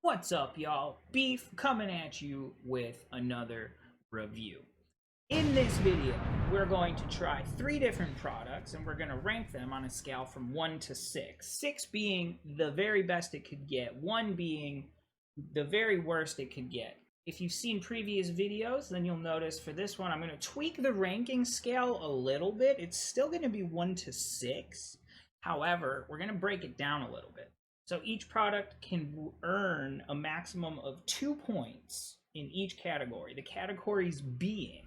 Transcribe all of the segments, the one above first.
What's up, y'all? Beef coming at you with another review. In this video, we're going to try 3 different products and we're going to rank them on a scale from 1 to 6. 6 being the very best it could get, 1 being the very worst it could get. If you've seen previous videos, then you'll notice for this one, I'm going to tweak the ranking scale a little bit. It's still going to be 1 to 6. However, we're going to break it down a little bit. So each product can earn a maximum of 2 points in each category. The categories being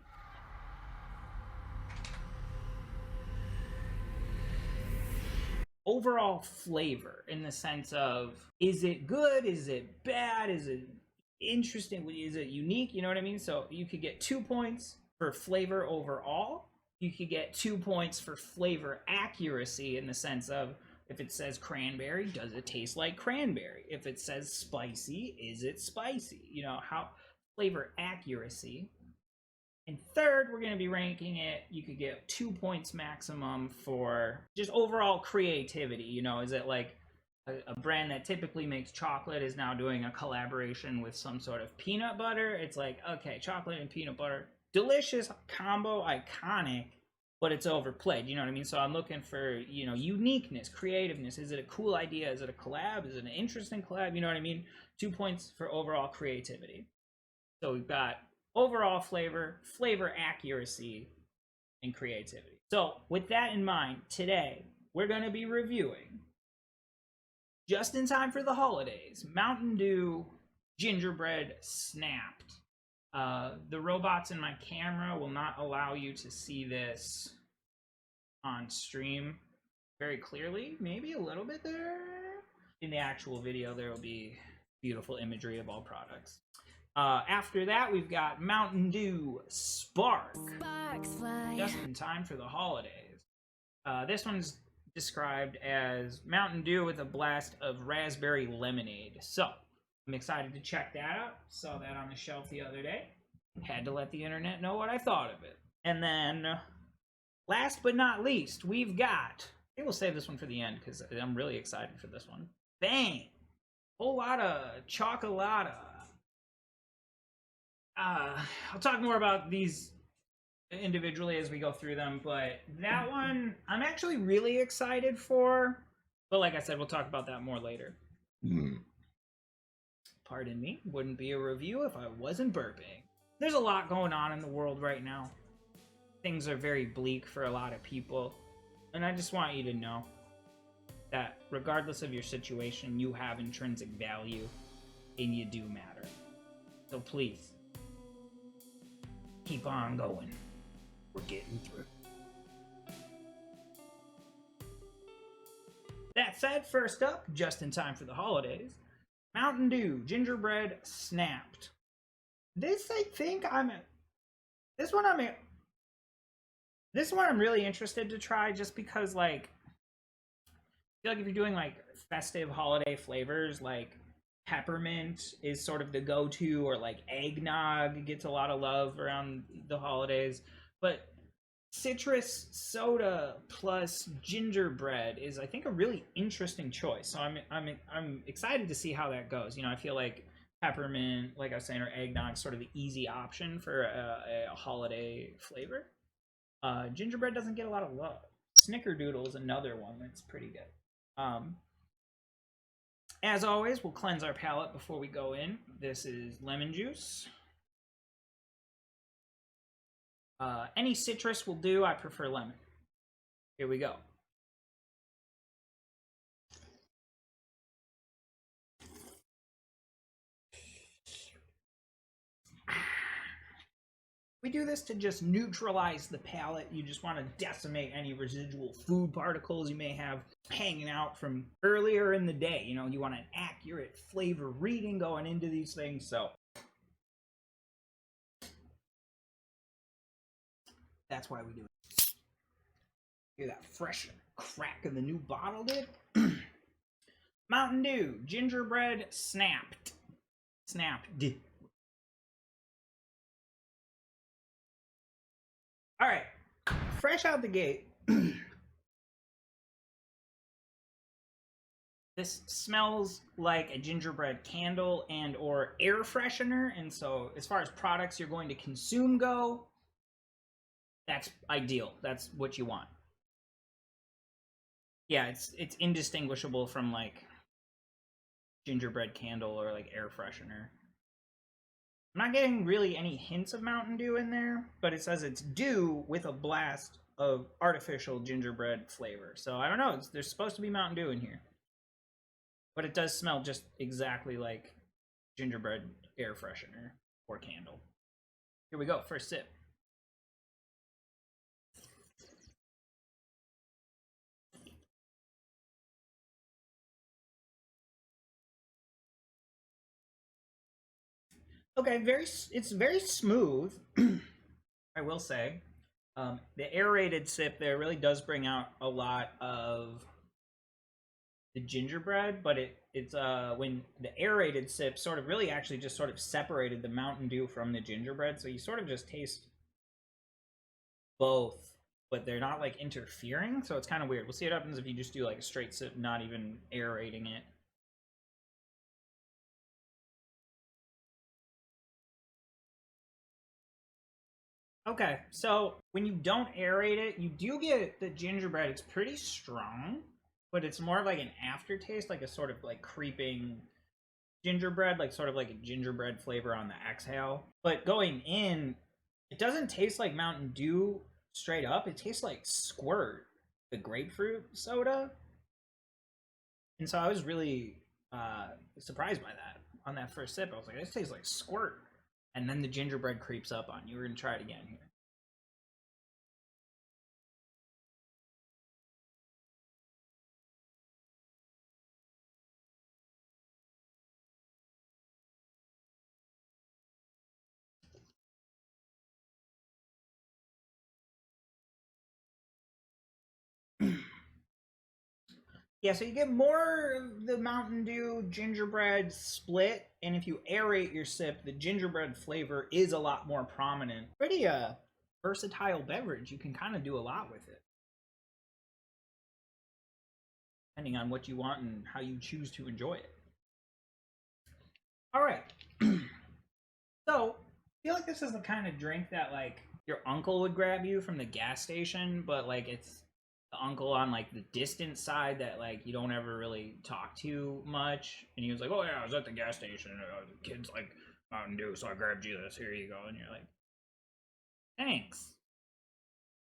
overall flavor, in the sense of, is it good? Is it bad? Is it interesting? Is it unique? You know what I mean? So you could get 2 points for flavor overall. You could get 2 points for flavor accuracy, in the sense of, if it says cranberry, does it taste like cranberry? If it says spicy, is it spicy? You know, how flavor accuracy. And third, we're going to be ranking it. You could get 2 points maximum for just overall creativity. You know, is it like a brand that typically makes chocolate is now doing a collaboration with some sort of peanut butter? It's like, okay, chocolate and peanut butter, delicious combo, iconic, but it's overplayed. You know what I mean? So I'm looking for, you know, uniqueness, creativeness. Is it a cool idea? Is it a collab? Is it an interesting collab? You know what I mean? 2 points for overall creativity. So we've got overall flavor, flavor accuracy, and creativity. So with that in mind, today we're going to be reviewing, just in time for the holidays, Mountain Dew Gingerbread Snapped. The robots in my camera will not allow you to see this on stream very clearly. Maybe a little bit there. In the actual video, there will be beautiful imagery of all products. After that, we've got Mountain Dew Spark, just in time for the holidays. This one's described as Mountain Dew with a blast of raspberry lemonade. So I'm excited to check that out. Saw that on the shelf the other day. Had to let the internet know what I thought of it. And then, last but not least, we've got, I think we'll save this one for the end because I'm really excited for this one. Bang! Whole lot of chocolata. I'll talk more about these individually as we go through them, but that one I'm actually really excited for. But like I said, we'll talk about that more later. Pardon me, wouldn't be a review if I wasn't burping. There's a lot going on in the world right now. Things are very bleak for a lot of people. And I just want you to know that regardless of your situation, you have intrinsic value and you do matter. So please, keep on going. We're getting through. That said, first up, just in time for the holidays, Mountain Dew Gingerbread Snapped. This, I think this one I'm really interested to try, just because, like, I feel like if you're doing like festive holiday flavors, like peppermint is sort of the go-to, or like eggnog gets a lot of love around the holidays, but citrus soda plus gingerbread is, I think, a really interesting choice. So I'm excited to see how that goes. You know, I feel like peppermint, like I was saying, or eggnog, sort of the easy option for a holiday flavor. Gingerbread doesn't get a lot of love. Snickerdoodle is another one that's pretty good. As always, we'll cleanse our palate before we go in. This is lemon juice. Any citrus will do. I prefer lemon. Here we go. We do this to just neutralize the palate. You just want to decimate any residual food particles you may have hanging out from earlier in the day. You know, you want an accurate flavor reading going into these things. So that's why we do it. Hear that fresh crack of the new bottle, dude? Mountain Dew Gingerbread Snapped. Snapped. All right, fresh out the gate. This smells like a gingerbread candle and or air freshener, and so as far as products you're going to consume go, that's ideal. That's what you want. Yeah, it's indistinguishable from like gingerbread candle or like air freshener. I'm not getting really any hints of Mountain Dew in there, but it says it's dew with a blast of artificial gingerbread flavor. So I don't know. There's supposed to be Mountain Dew in here, but it does smell just exactly like gingerbread air freshener or candle. Here we go. First sip. Okay, it's very smooth. I will say, the aerated sip there really does bring out a lot of the gingerbread, but it's when the aerated sip sort of really actually just sort of separated the Mountain Dew from the gingerbread, so you sort of just taste both, but they're not like interfering, so it's kind of weird. We'll see what happens if you just do like a straight sip, not even aerating it. Okay, so when you don't aerate it, you do get the gingerbread. It's pretty strong, but it's more of like an aftertaste, like a sort of like creeping gingerbread, like sort of like a gingerbread flavor on the exhale. But going in, it doesn't taste like Mountain Dew straight up. It tastes like Squirt, the grapefruit soda. And so I was really surprised by that on that first sip. I was like, this tastes like Squirt. And then the gingerbread creeps up on you. We're going to try it again here. Yeah, so you get more of the Mountain Dew gingerbread split, and if you aerate your sip, the gingerbread flavor is a lot more prominent. Pretty versatile beverage. You can kind of do a lot with it, depending on what you want and how you choose to enjoy it. All right. So, I feel like this is the kind of drink that like your uncle would grab you from the gas station, but like it's the uncle on like the distant side that like you don't ever really talk to much. And he was like, "Oh yeah, I was at the gas station. The kids like Mountain Dew, so I grabbed you this. Here you go." And you're like, "Thanks."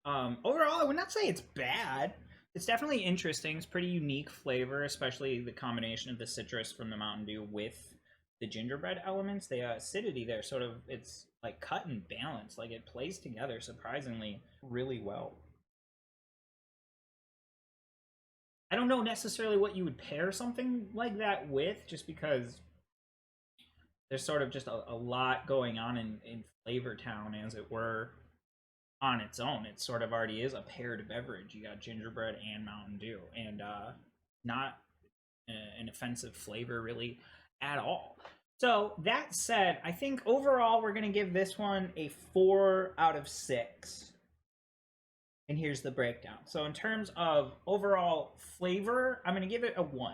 Overall, I would not say it's bad. It's definitely interesting. It's pretty unique flavor, especially the combination of the citrus from the Mountain Dew with the gingerbread elements. The acidity there, sort of, it's like cut and balanced. Like it plays together surprisingly really well. I don't know necessarily what you would pair something like that with, just because there's sort of just a lot going on in Flavor Town, as it were, on its own. It sort of already is a paired beverage. You got gingerbread and Mountain Dew, and not an offensive flavor really at all. So that said, I think overall we're gonna give this one a 4 out of 6. And here's the breakdown. So in terms of overall flavor, I'm gonna give it a 1.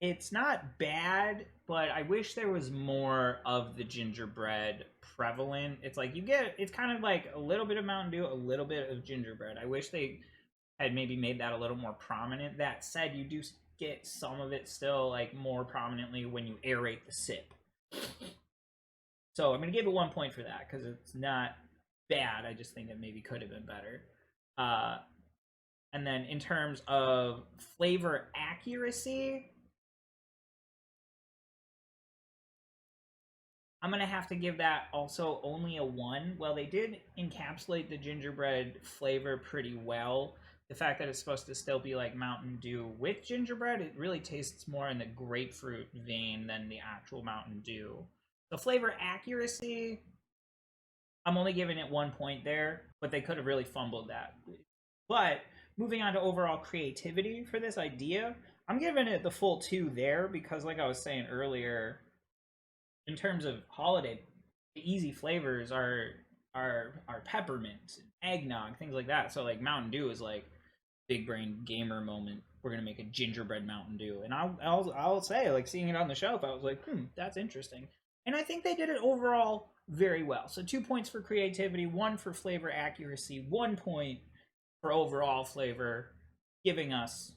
It's not bad, but I wish there was more of the gingerbread prevalent. It's like it's kind of like a little bit of Mountain Dew, a little bit of gingerbread. I wish they had maybe made that a little more prominent. That said, you do get some of it still like more prominently when you aerate the sip. So I'm gonna give it 1 point for that because it's not bad. I just think it maybe could have been better. And then in terms of flavor accuracy, I'm gonna have to give that also only a 1. Well, they did encapsulate the gingerbread flavor pretty well. The fact that it's supposed to still be like Mountain Dew with gingerbread, it really tastes more in the grapefruit vein than the actual Mountain Dew. The flavor accuracy, I'm only giving it 1 point there, but they could have really fumbled that. But moving on to overall creativity for this idea, I'm giving it the full 2 there because, like I was saying earlier, in terms of holiday, the easy flavors are peppermint, eggnog, things like that. So like Mountain Dew is like big brain gamer moment we're gonna make a gingerbread Mountain Dew. And I'll say, like, seeing it on the shelf, I was like, that's interesting. And I think they did it overall very well. So 2 points for creativity, 1 for flavor accuracy, 1 point for overall flavor, giving us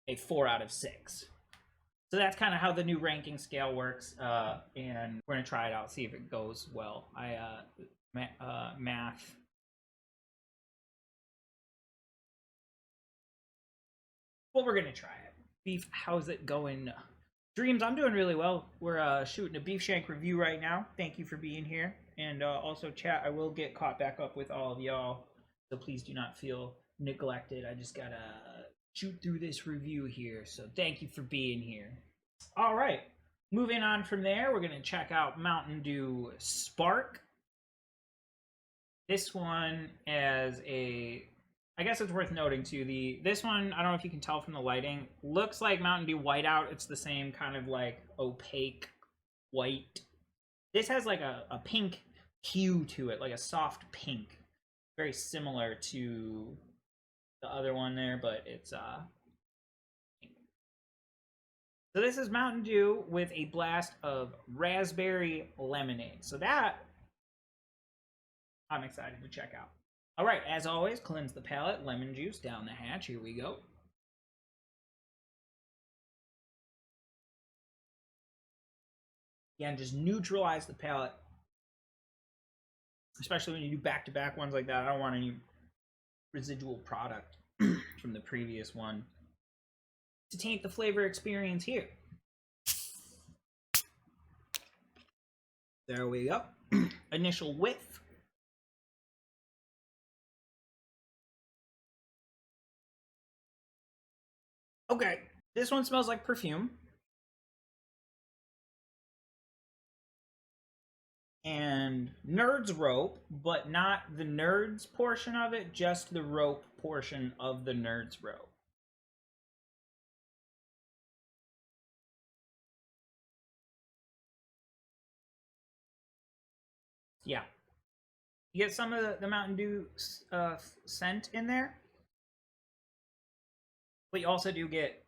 a 4 out of 6. So that's kind of how the new ranking scale works, and we're gonna try it out, see if it goes well. Math. Well, we're gonna try it. Beef, how's it going? Dreams, I'm doing really well. We're shooting a beef shank review right now. Thank you for being here, and also chat. I will get caught back up with all of y'all, so please do not feel neglected. I just gotta shoot through this review here, so thank you for being here. All right, moving on from there, we're gonna check out Mountain Dew Spark. This one as I guess it's worth noting too, this one, I don't know if you can tell from the lighting, looks like Mountain Dew Whiteout. It's the same kind of like opaque white. This has like a pink hue to it, like a soft pink. Very similar to the other one there, but it's pink. So this is Mountain Dew with a blast of raspberry lemonade. So that I'm excited to check out. All right, as always, cleanse the palate, lemon juice down the hatch. Here we go. Again, just neutralize the palate, especially when you do back-to-back ones like that. I don't want any residual product from the previous one to taint the flavor experience here. There we go. Initial whiff. Okay, this one smells like perfume. And Nerds rope, but not the Nerds portion of it, just the rope portion of the Nerds rope. Yeah. You get some of the Mountain Dew scent in there. But you also do get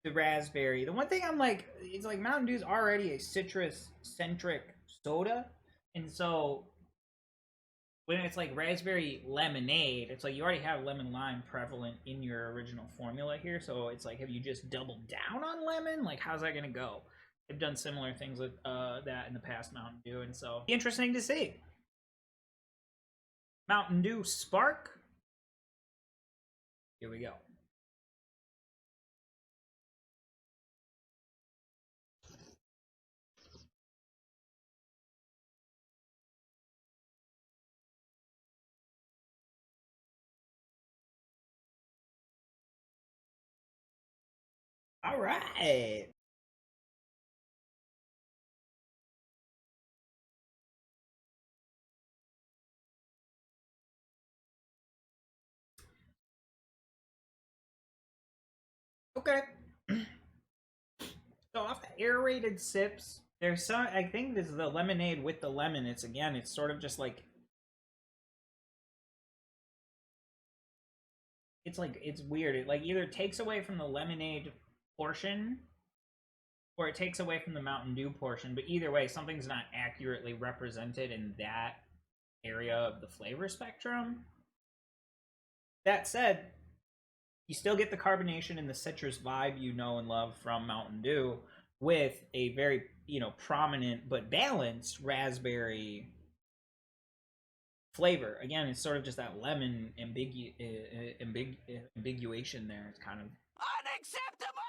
the raspberry. The one thing I'm like, it's like Mountain Dew's already a citrus-centric soda. And so when it's like raspberry lemonade, it's like you already have lemon lime prevalent in your original formula here. So it's like, have you just doubled down on lemon? Like, how's that going to go? They've done similar things with that in the past, Mountain Dew. And so interesting to see. Mountain Dew Spark. Here we go. All right. Okay. So off the aerated sips, there's some, I think this is the lemonade with the lemon. It's sort of just like, it's weird. It like either takes away from the lemonade portion or it takes away from the Mountain Dew portion, but either way, something's not accurately represented in that area of the flavor spectrum. That said, you still get the carbonation and the citrus vibe you know and love from Mountain Dew with a very, prominent but balanced raspberry flavor. Again, it's sort of just that lemon ambiguation there. It's kind of unacceptable.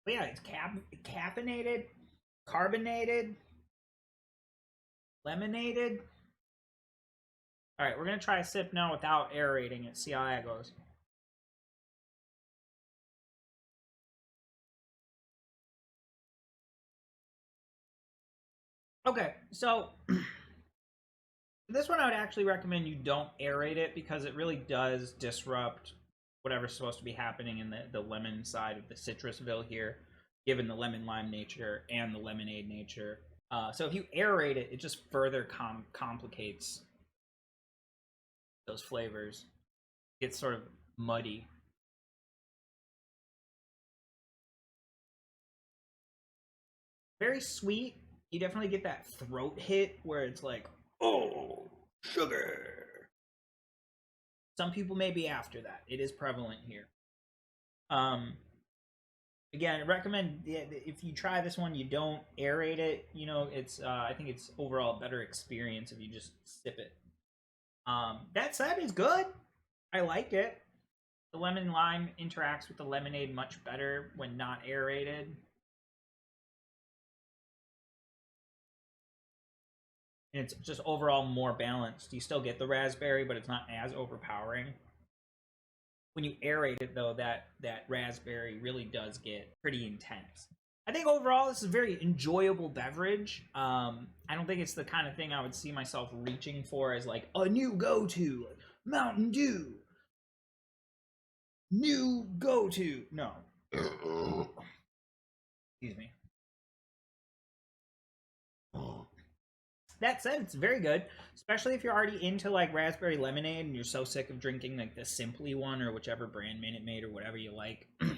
But yeah, it's caffeinated, carbonated, lemonaded. All right, we're gonna try a sip now without aerating it. See how that goes. Okay, so this one I would actually recommend you don't aerate it because it really does disrupt whatever's supposed to be happening in the lemon side of the Citrusville here, given the lemon lime nature and the lemonade nature. So if you aerate it, it just further complicates those flavors get sort of muddy. Very sweet. You definitely get that throat hit where it's like, oh, sugar. Some people may be after that. It is prevalent here. Um, Again, I recommend if you try this one, you don't aerate it. You know, it's I think it's overall a better experience if you just sip it. That said, it's good. I like it. The lemon lime interacts with the lemonade much better when not aerated. And it's just overall more balanced. You still get the raspberry, but it's not as overpowering. When you aerate it, though, that raspberry really does get pretty intense. I think overall this is a very enjoyable beverage. I don't think it's the kind of thing I would see myself reaching for as like a new go-to, like Mountain Dew. New go-to. No. Excuse me. That said, it's very good, especially if you're already into like raspberry lemonade and you're so sick of drinking like the Simply one or whichever brand Minute Maid or whatever you like, and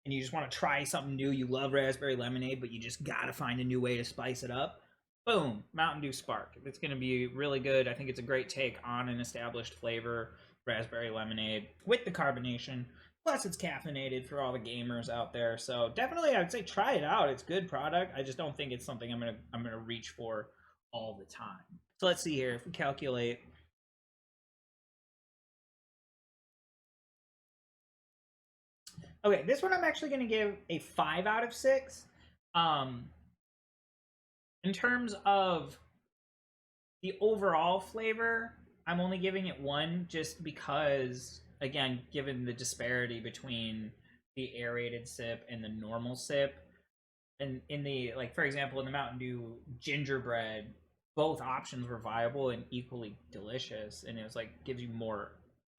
you just want to try something new. You love raspberry lemonade, but you just gotta find a new way to spice it up. Boom, Mountain Dew Spark. It's gonna be really good. I think it's a great take on an established flavor, raspberry lemonade with the carbonation. Plus, it's caffeinated for all the gamers out there. So definitely, I would say try it out. It's a good product. I just don't think it's something I'm gonna reach for all the time. So let's see here. If we calculate, okay, this one I'm actually going to give a 5 out of 6. In terms of the overall flavor, I'm only giving it 1 just because, again, given the disparity between the aerated sip and the normal sip. And in the, like, for example, in the Mountain Dew Gingerbread, both options were viable and equally delicious, and it was like gives you more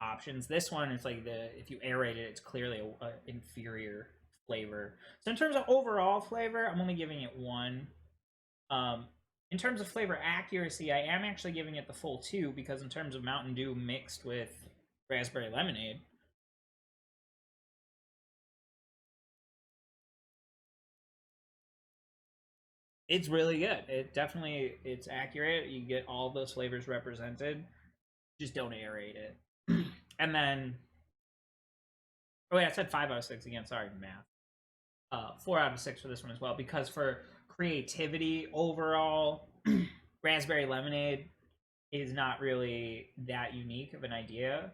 options. This one, it's like if you aerate it, it's clearly a inferior flavor. So in terms of overall flavor, I'm only giving it 1. In terms of flavor accuracy, I am actually giving it the full 2 because in terms of Mountain Dew mixed with raspberry lemonade, it's really good. It's accurate. You get all those flavors represented. Just don't aerate it. And then, oh wait, I said 5 out of 6 again. Sorry, math. 4 out of 6 for this one as well because for creativity overall, raspberry lemonade is not really that unique of an idea.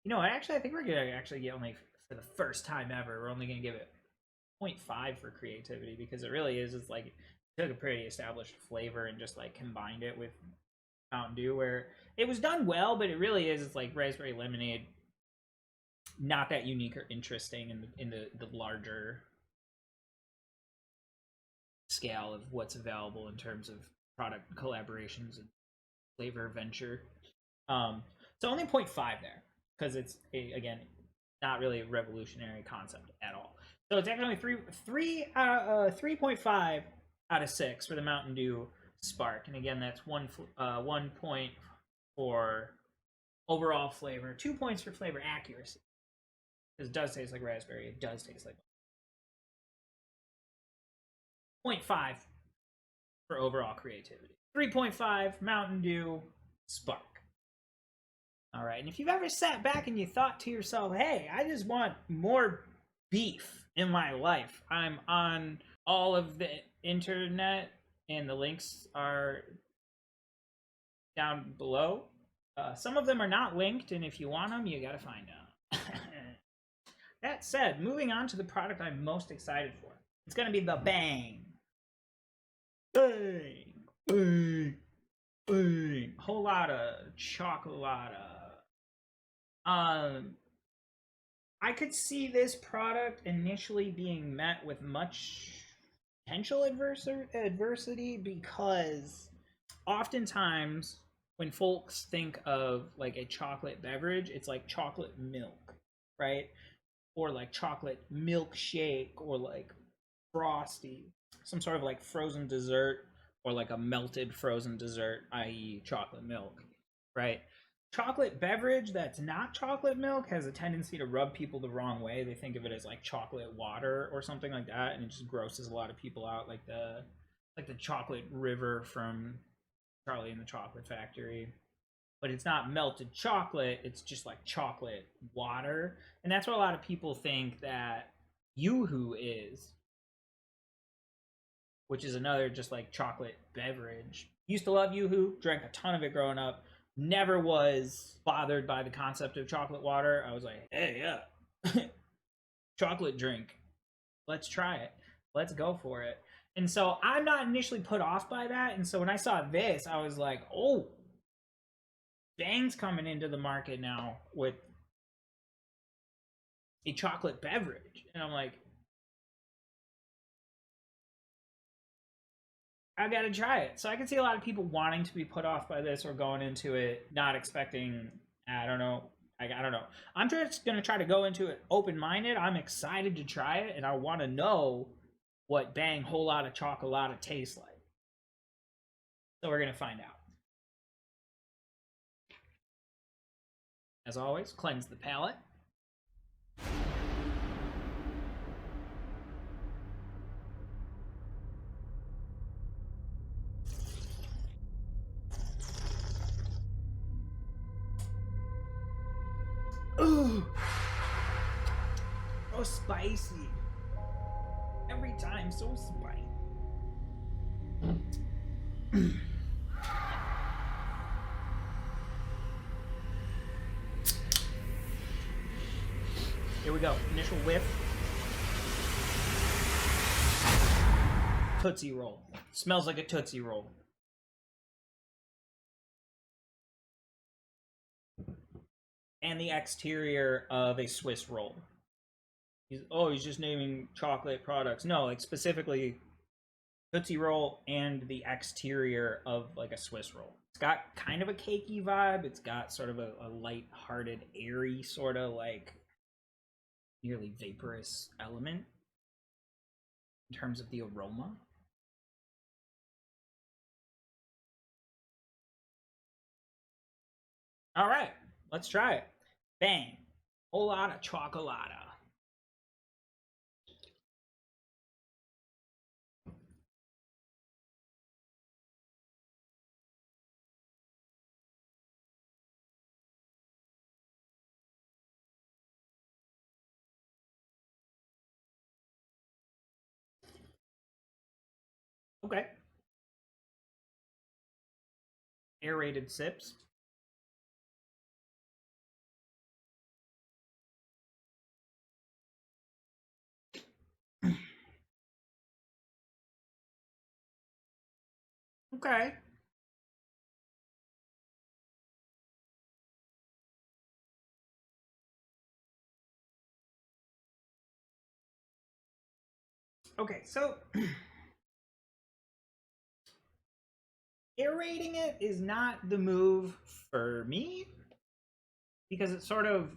You know, actually, I think we're gonna actually get only for the first time ever. We're only gonna give it 0.5 for creativity because it really is. It's like took a pretty established flavor and just like combined it with Mountain Dew, where it was done well, but it really is. It's like raspberry lemonade, not that unique or interesting in the larger scale of what's available in terms of product collaborations and flavor venture. So only 0.5 there because it's again not really a revolutionary concept at all. So it's actually 3.5 out of 6 for the Mountain Dew Spark, and again that's 1 point for overall flavor, 2 points for flavor accuracy because it does taste like raspberry. It does taste like 0.5 for overall creativity. 3.5 Mountain Dew Spark. All right, and if you've ever sat back and you thought to yourself, hey, I just want more beef in my life, I'm on all of the internet and the links are down below. Some of them are not linked, and if you want them, you gotta find them. That said, moving on to the product I'm most excited for. It's gonna be the Bang. Bang. Bang. Bang. Whole lot of chocolate. I could see this product initially being met with much potential adversity because oftentimes when folks think of like a chocolate beverage, it's like chocolate milk, right? Or like chocolate milkshake or like frosty, some sort of like frozen dessert or like a melted frozen dessert, i.e. chocolate milk, right? chocolate beverage that's not chocolate milk has a tendency to rub people the wrong way. They think of it as like chocolate water or something like that, and it just grosses a lot of people out, like the chocolate river from Charlie and the Chocolate Factory. But it's not melted chocolate, it's just like chocolate water. And that's what a lot of people think that Yoo-hoo is, which is another just like chocolate beverage. Used to love Yoo-hoo, drank a ton of it growing up. Never was bothered by the concept of chocolate water. I was like, hey, yeah, chocolate drink. Let's try it. Let's go for it. And so I'm not initially put off by that. And so when I saw this, I was like, oh, Bang's coming into the market now with a chocolate beverage. And I'm like, I gotta try it. So I can see a lot of people wanting to be put off by this or going into it not expecting, I don't know. I don't know. I'm just gonna try to go into it open-minded. I'm excited to try it, and I want to know what Bang Whole Lotta Chocolata tastes like. So we're gonna find out. As always, cleanse the palate. Ooh, so spicy. Every time, so spicy. Here we go. Initial whiff. Tootsie Roll. Smells like a Tootsie Roll. And the exterior of a Swiss roll. He's just naming chocolate products. No, like specifically Tootsie Roll and the exterior of like a Swiss roll. It's got kind of a cakey vibe. It's got sort of a light-hearted, airy sort of like nearly vaporous element in terms of the aroma. All right, let's try it. Bang. Whole lot of chocolata. Okay. Aerated sips. Okay. Okay, so aerating it is not the move for me because it sort of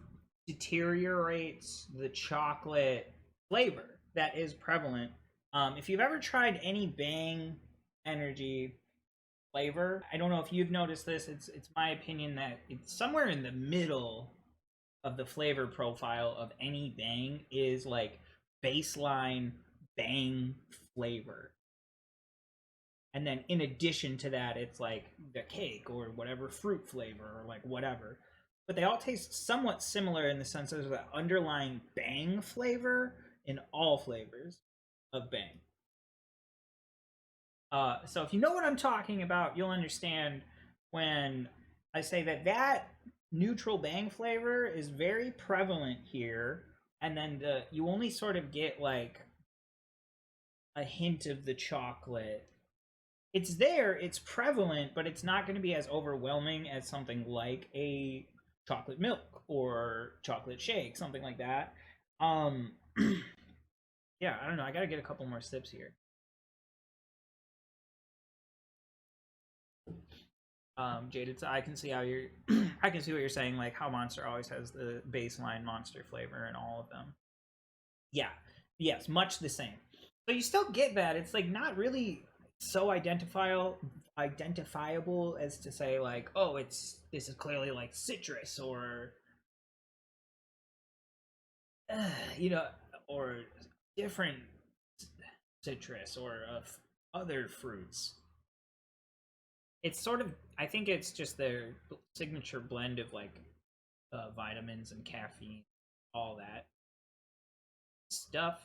deteriorates the chocolate flavor that is prevalent. If you've ever tried any Bang Energy flavor, I don't know if you've noticed this. It's my opinion that it's somewhere in the middle of the flavor profile of any Bang is like baseline Bang flavor. And then in addition to that, it's like the cake or whatever fruit flavor or like whatever. But they all taste somewhat similar in the sense there's that underlying Bang flavor in all flavors of Bang. So if you know what I'm talking about, you'll understand when I say that neutral Bang flavor is very prevalent here, and then you only sort of get like a hint of the chocolate. It's there, it's prevalent, but it's not going to be as overwhelming as something like a chocolate milk or chocolate shake, something like that. Yeah, I don't know. I got to get a couple more sips here. Jaded, I can see how you're I can see what you're saying, like how Monster always has the baseline Monster flavor in all of them. Yeah. Yes, much the same. So you still get that. It's like not really so identifiable as to say like, oh, this is clearly like citrus or you know, or different citrus or other fruits. It's sort of, I think it's just their signature blend of like vitamins and caffeine, all that stuff.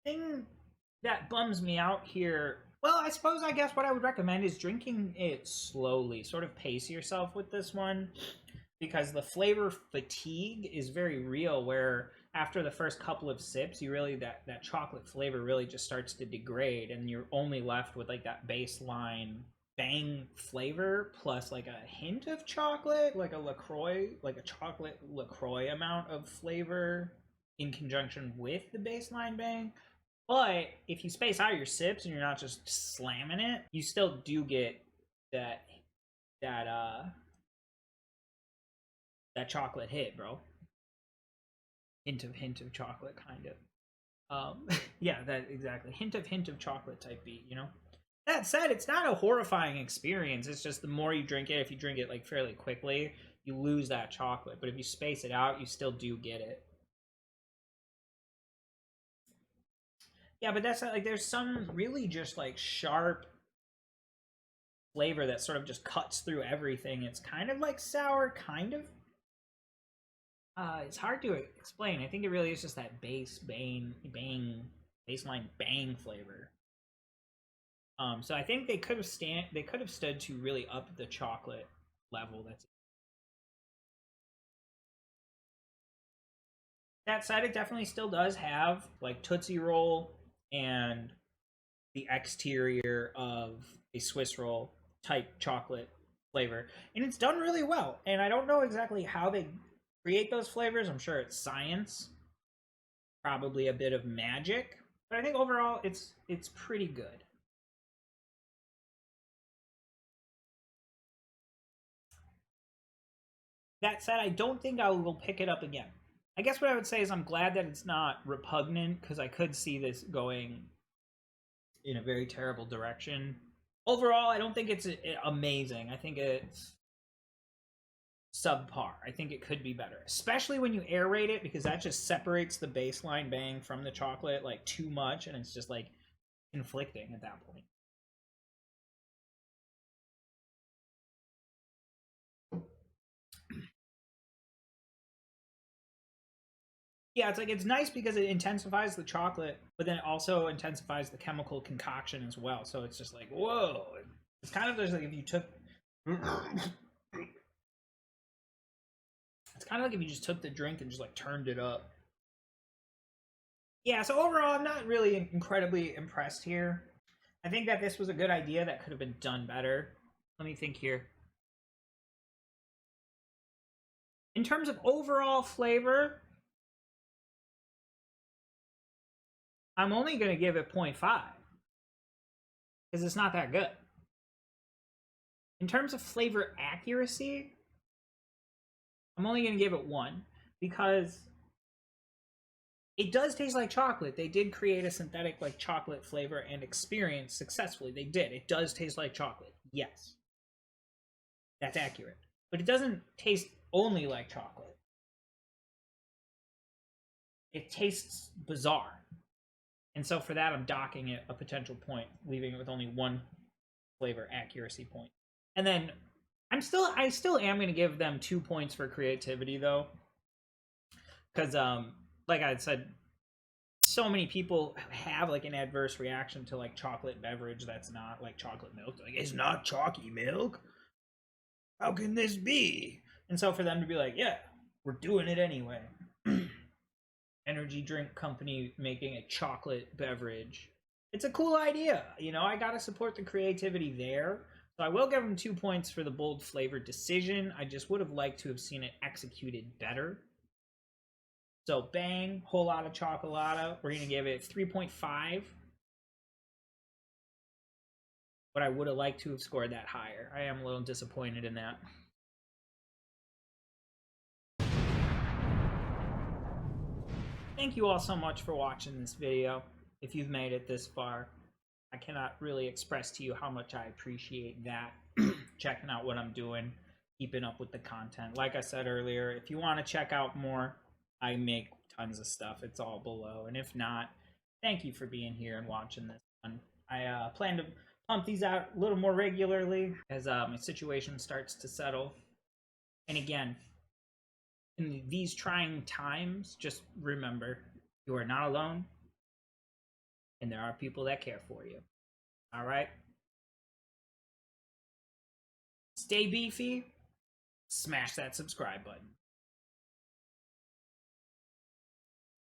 Thing that bums me out here, well, I guess what I would recommend is drinking it slowly. Sort of pace yourself with this one because the flavor fatigue is very real, where after the first couple of sips you really that chocolate flavor really just starts to degrade and you're only left with like that baseline bang flavor plus like a hint of chocolate, like a LaCroix, like a chocolate LaCroix amount of flavor in conjunction with the baseline bang. But if you space out your sips and you're not just slamming it, you still do get that that uh that chocolate hit, bro. Hint of chocolate, kind of. Yeah, that exactly. Hint of chocolate type beat, you know. That said, it's not a horrifying experience. It's just the more you drink it, if you drink it like fairly quickly, you lose that chocolate. But if you space it out, you still do get it. Yeah, but that's like there's some really just like sharp flavor that sort of just cuts through everything. It's kind of like sour, kind of. It's hard to explain. I think it really is just that baseline bang flavor. So I think they could have stood to really up the chocolate level. That said, it definitely still does have like Tootsie Roll and the exterior of a Swiss roll type chocolate flavor, and it's done really well. And I don't know exactly how they create those flavors. I'm sure it's science, probably a bit of magic, but I think overall it's pretty good. That said, I don't think I will pick it up again. I guess what I would say is I'm glad that it's not repugnant because I could see this going in a very terrible direction. Overall, I don't think it's amazing. I think it's subpar. I think it could be better, especially when you aerate it because that just separates the baseline bang from the chocolate like too much, and it's just like conflicting at that point. Yeah, it's like it's nice because it intensifies the chocolate, but then it also intensifies the chemical concoction as well. So it's just like whoa. It's kind of just like if you took. It's kind of like if you just took the drink and just like turned it up. Yeah, so overall, I'm not really incredibly impressed here. I think that this was a good idea that could have been done better. Let me think here. In terms of overall flavor, I'm only going to give it 0.5 because it's not that good. In terms of flavor accuracy, I'm only going to give it 1 because it does taste like chocolate. They did create a synthetic like chocolate flavor and experience successfully. They did. It does taste like chocolate. Yes. That's accurate. But it doesn't taste only like chocolate. It tastes bizarre. And so for that, I'm docking it a potential point, leaving it with only 1 flavor accuracy point. And then I still am going to give them 2 points for creativity though, because like I said, so many people have like an adverse reaction to like chocolate beverage that's not like chocolate milk. Like it's not chalky milk. How can this be? And so for them to be like, yeah, we're doing it anyway. Energy drink company making a chocolate beverage. It's a cool idea. You know, I gotta support the creativity there. So I will give them 2 points for the bold flavor decision. I just would have liked to have seen it executed better. So bang, whole lot of chocolate. We're gonna give it 3.5. But I would have liked to have scored that higher. I am a little disappointed in that. Thank you all so much for watching this video. If you've made it this far, I cannot really express to you how much I appreciate that. Checking out what I'm doing, keeping up with the content. Like I said earlier, if you want to check out more, I make tons of stuff. It's all below. And if not, thank you for being here and watching this one. I plan to pump these out a little more regularly as my situation starts to settle. And again, in these trying times, just remember you are not alone and there are people that care for you. All right? Stay beefy. Smash that subscribe button.